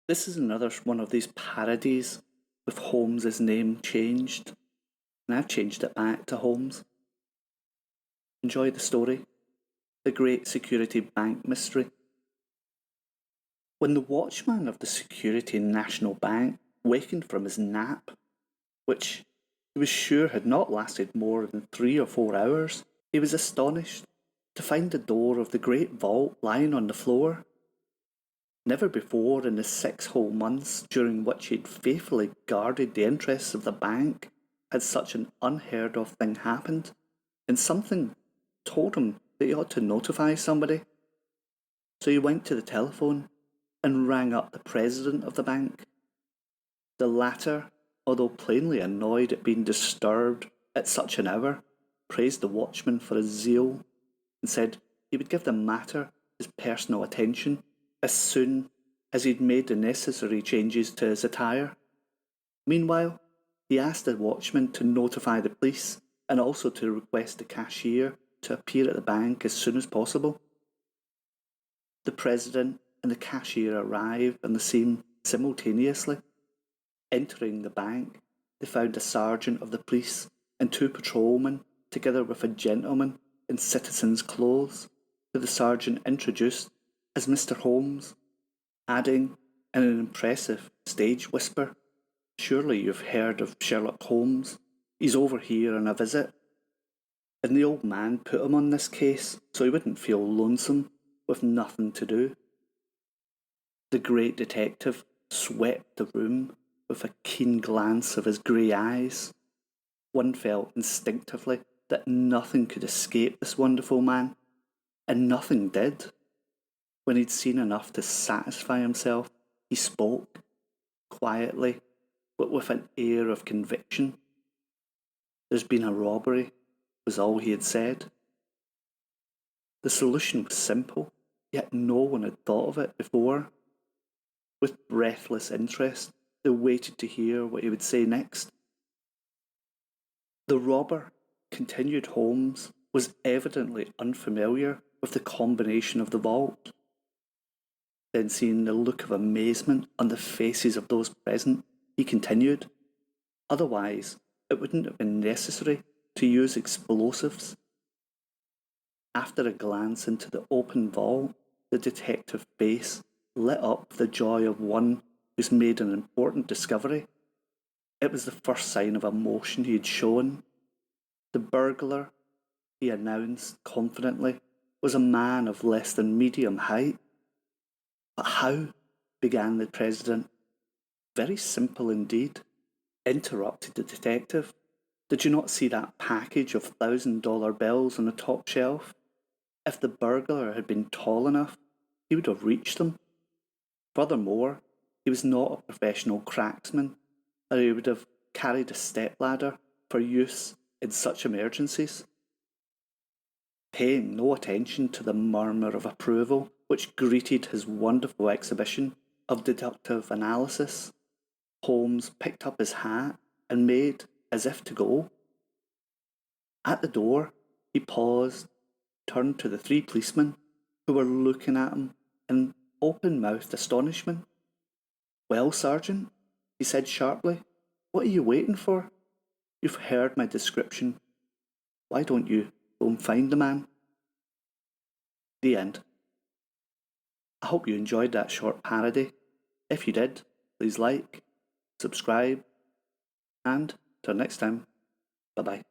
This is another one of these parodies with Holmes's name changed, and I've changed it back to Holmes. Enjoy the story. The Great Security Bank Mystery. When the watchman of the Security National Bank wakened from his nap, which he was sure had not lasted more than 3 or 4 hours, he was astonished to find the door of the great vault lying on the floor. Never before in the 6 whole months during which he had faithfully guarded the interests of the bank had such an unheard of thing happened, and something told him that he ought to notify somebody. So he went to the telephone and rang up the president of the bank. The latter, although plainly annoyed at being disturbed at such an hour, praised the watchman for his zeal and said he would give the matter his personal attention as soon as he'd made the necessary changes to his attire. Meanwhile, he asked the watchman to notify the police and also to request the cashier to appear at the bank as soon as possible. The president and the cashier arrived on the scene simultaneously. Entering the bank, they found a sergeant of the police and 2 patrolmen, together with a gentleman in citizen's clothes, who the sergeant introduced as Mr. Holmes, adding in an impressive stage whisper, "Surely you've heard of Sherlock Holmes. He's over here on a visit." And the old man put him on this case so he wouldn't feel lonesome with nothing to do. The great detective swept the room with a keen glance of his grey eyes. One felt instinctively that nothing could escape this wonderful man, and nothing did. When he'd seen enough to satisfy himself, he spoke, quietly, but with an air of conviction. "There's been a robbery," was all he had said. The solution was simple, yet no one had thought of it before. With breathless interest, they waited to hear what he would say next. "The robber," continued Holmes, "was evidently unfamiliar with the combination of the vault." Then, seeing the look of amazement on the faces of those present, he continued, "Otherwise, it wouldn't have been necessary to use explosives." After a glance into the open vault, the detective's face lit up with the joy of one who's made an important discovery. It was the first sign of emotion he had shown. The burglar, he announced confidently, was a man of less than medium height. "But how?" began the president. "Very simple indeed," interrupted the detective. "Did you not see that package of $1,000 bills on the top shelf? If the burglar had been tall enough, he would have reached them. Furthermore, he was not a professional cracksman, or he would have carried a stepladder for use in such emergencies." Paying no attention to the murmur of approval which greeted his wonderful exhibition of deductive analysis, Holmes picked up his hat and made as if to go. At the door, he paused, turned to the 3 policemen, who were looking at him in open-mouthed astonishment. "Well, Sergeant," he said sharply, "what are you waiting for? You've heard my description. Why don't you go and find the man?" The end. I hope you enjoyed that short parody. If you did, please like, subscribe, and till next time, bye bye.